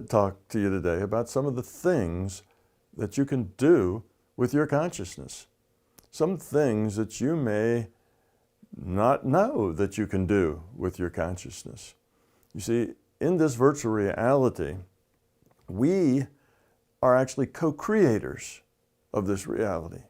talk to you today about some of the things that you can do with your consciousness. Some things that you may not know that you can do with your consciousness. You see, in this virtual reality, we are actually co-creators of this reality.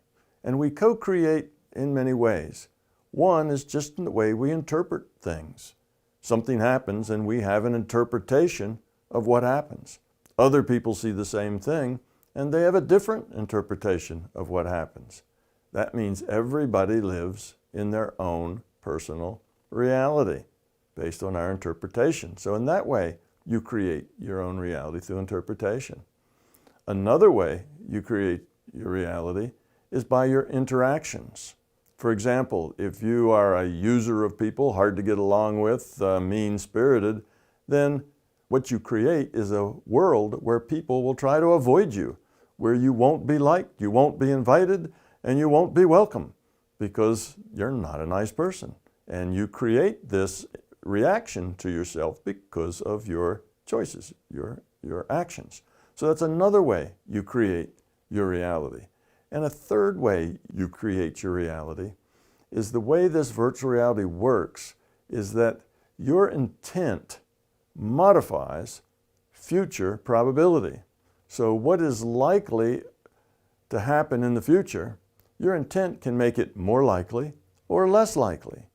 And we co-create in many ways. One is just in the way we interpret things. Something happens and we have an interpretation of what happens. Other people see the same thing and they have a different interpretation of what happens. That means everybody lives in their own personal reality based on our interpretation. So in that way, you create your own reality through interpretation. Another way you create your reality is by your interactions. For example, if you are a user of people, hard to get along with, mean-spirited, then what you create is a world where people will try to avoid you, where you won't be liked, you won't be invited, and you won't be welcome because you're not a nice person. And you create this reaction to yourself because of your choices, your actions. So that's another way you create your reality. And a third way you create your reality is the way this virtual reality works is that your intent modifies future probability. So what is likely to happen in the future, your intent can make it more likely or less likely.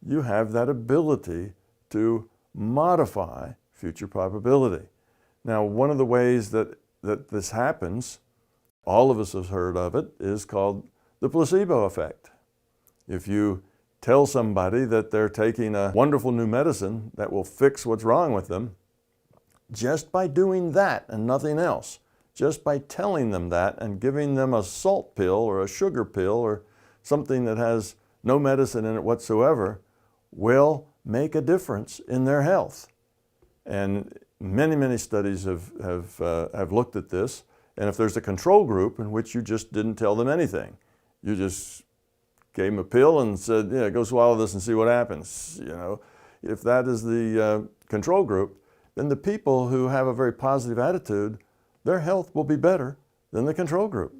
You have that ability to modify future probability. Now, one of the ways that this happens, all of us have heard of it, is called the placebo effect. If you tell somebody that they're taking a wonderful new medicine that will fix what's wrong with them, just by doing that and nothing else, just by telling them that and giving them a salt pill or a sugar pill or something that has no medicine in it whatsoever, will make a difference in their health. And many studies have looked at this. And if there's a control group in which you just didn't tell them anything, you just gave them a pill and said, yeah, go swallow this and see what happens. You know, if that is the control group, then the people who have a very positive attitude, their health will be better than the control group.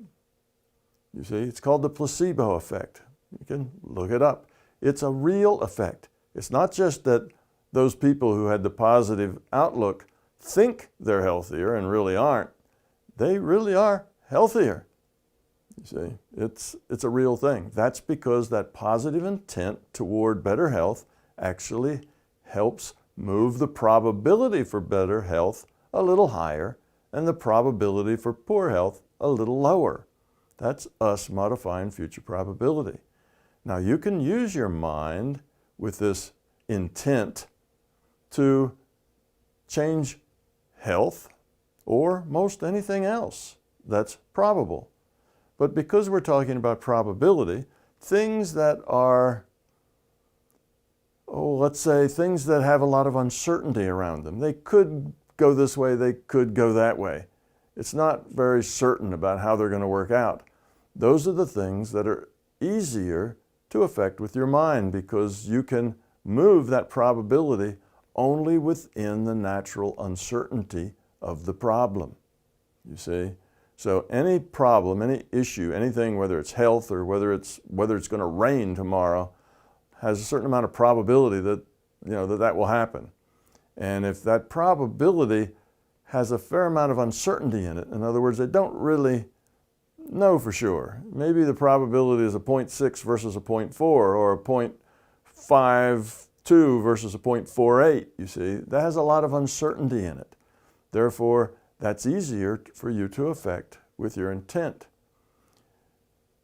You see, it's called the placebo effect. You can look it up. It's a real effect. It's not just that those people who had the positive outlook think they're healthier and really aren't. They really are healthier. You see, it's a real thing. That's because that positive intent toward better health actually helps move the probability for better health a little higher and the probability for poor health a little lower. That's us modifying future probability. Now, you can use your mind with this intent to change health or most anything else that's probable. But because we're talking about probability, things that are, let's say things that have a lot of uncertainty around them. They could go this way, they could go that way. It's not very certain about how they're going to work out. Those are the things that are easier to affect with your mind because you can move that probability only within the natural uncertainty of the problem, you see. So any problem, any issue, anything, whether it's health or whether it's going to rain tomorrow, has a certain amount of probability that, that will happen. And if that probability has a fair amount of uncertainty in it, in other words, they don't really know for sure. Maybe the probability is a 0.6 versus a 0.4 or a 0.52 versus a 0.48, you see. That has a lot of uncertainty in it. Therefore, that's easier for you to affect with your intent.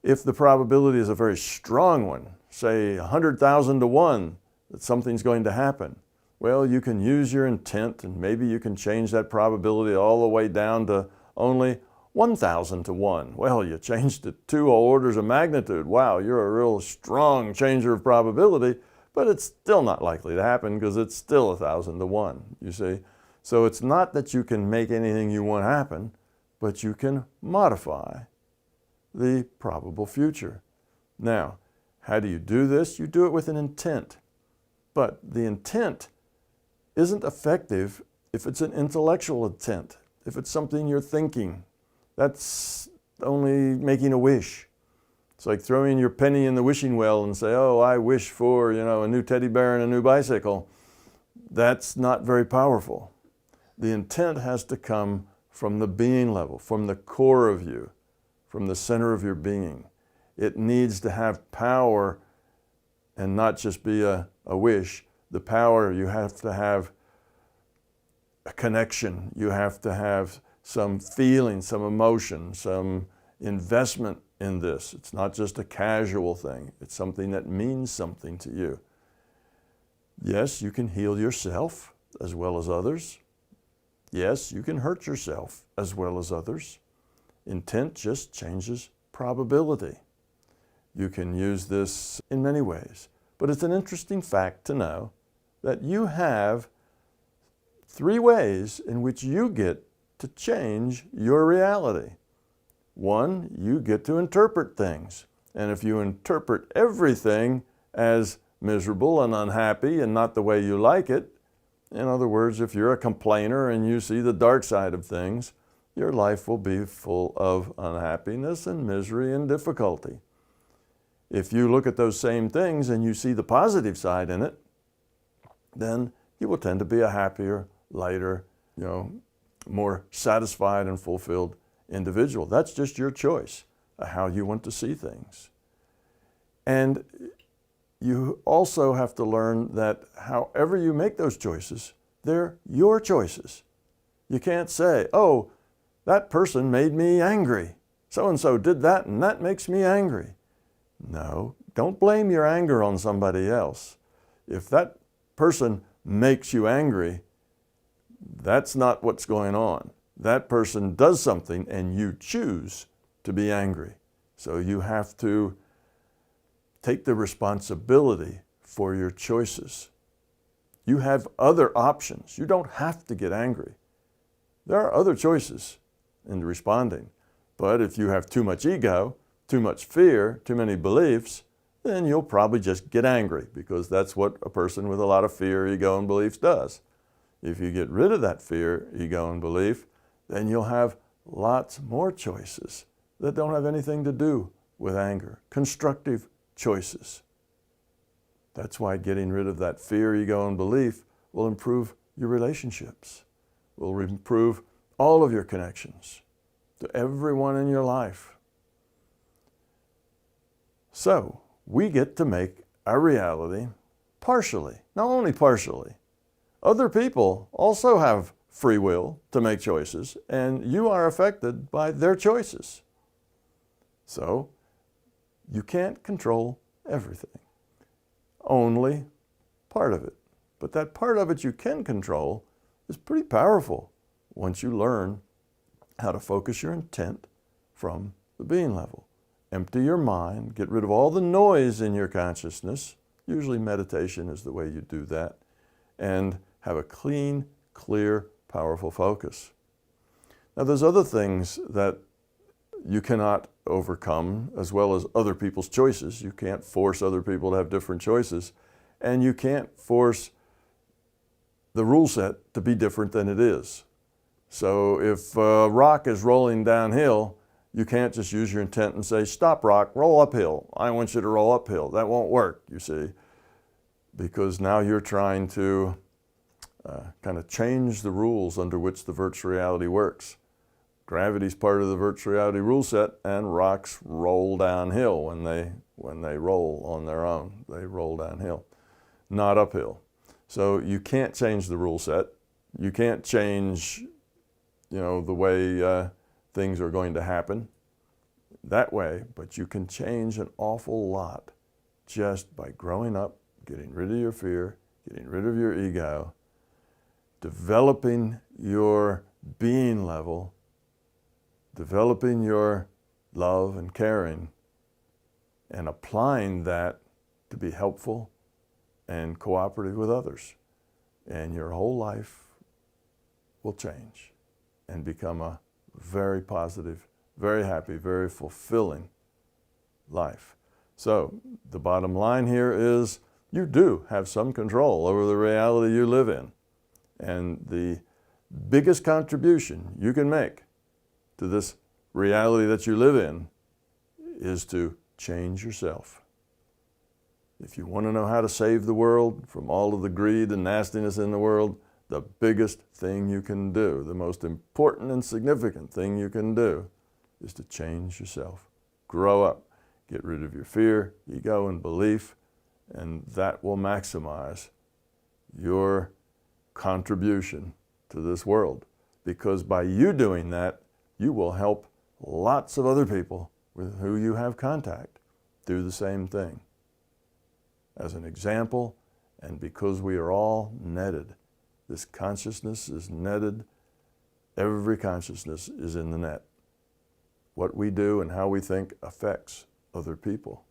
If the probability is a very strong one, say 100,000 to 1 that something's going to happen, well, you can use your intent and maybe you can change that probability all the way down to only 1,000 to 1. Well, you changed it 2 orders of magnitude. Wow, you're a real strong changer of probability, but it's still not likely to happen because it's still 1,000 to 1, you see. So it's not that you can make anything you want happen, but you can modify the probable future. Now, how do you do this? You do it with an intent. But the intent isn't effective If it's an intellectual intent, if it's something you're thinking, that's only making a wish. It's like throwing your penny in the wishing well and say, oh, I wish for, a new teddy bear and a new bicycle. That's not very powerful. The intent has to come from the being level, from the core of you, from the center of your being. It needs to have power and not just be a wish. The power, you have to have a connection. You have to have some feeling, some emotion, some investment in this. It's not just a casual thing. It's something that means something to you. Yes, you can heal yourself as well as others. Yes, you can hurt yourself as well as others. Intent just changes probability. You can use this in many ways, but it's an interesting fact to know that you have 3 ways in which you get to change your reality. 1, you get to interpret things. And if you interpret everything as miserable and unhappy and not the way you like it, in other words, if you're a complainer and you see the dark side of things, your life will be full of unhappiness and misery and difficulty. If you look at those same things and you see the positive side in it, then you will tend to be a happier, lighter, more satisfied and fulfilled individual. That's just your choice of how you want to see things. And you also have to learn that however you make those choices, they're your choices. You can't say, oh, that person made me angry. So-and-so did that and that makes me angry. No, don't blame your anger on somebody else. If that person makes you angry, that's not what's going on. That person does something and you choose to be angry. So you have to take the responsibility for your choices. You have other options. You don't have to get angry. There are other choices in responding. But if you have too much ego, too much fear, too many beliefs, then you'll probably just get angry because that's what a person with a lot of fear, ego, and beliefs does. If you get rid of that fear, ego, and belief, then you'll have lots more choices that don't have anything to do with anger. Constructive choices. That's why getting rid of that fear, ego, and belief will improve your relationships, will improve all of your connections to everyone in your life. So, we get to make our reality partially, not only partially. Other people also have free will to make choices, and you are affected by their choices. So, you can't control everything, only part of it. But that part of it you can control is pretty powerful once you learn how to focus your intent from the being level. Empty your mind, get rid of all the noise in your consciousness. Usually meditation is the way you do that. And have a clean, clear, powerful focus. Now there's other things that you cannot overcome, as well as other people's choices. You can't force other people to have different choices, and you can't force the rule set to be different than it is. So if a rock is rolling downhill, you can't just use your intent and say, stop rock, roll uphill. I want you to roll uphill. That won't work, you see, because now you're trying to kind of change the rules under which the virtual reality works. Gravity's part of the virtual reality rule set, and rocks roll downhill when they roll on their own. They roll downhill, not uphill. So you can't change the rule set. You can't change, the way things are going to happen that way, but you can change an awful lot just by growing up, getting rid of your fear, getting rid of your ego, developing your being level, developing your love and caring, and applying that to be helpful and cooperative with others. And your whole life will change and become a very positive, very happy, very fulfilling life. So the bottom line here is you do have some control over the reality you live in. And the biggest contribution you can make to this reality that you live in is to change yourself. If you want to know how to save the world from all of the greed and nastiness in the world, the biggest thing you can do, the most important and significant thing you can do, is to change yourself. Grow up. Get rid of your fear, ego, and belief, and that will maximize your contribution to this world. Because by you doing that, you will help lots of other people with who you have contact do the same thing. As an example, and because we are all netted, this consciousness is netted, every consciousness is in the net. What we do and how we think affects other people.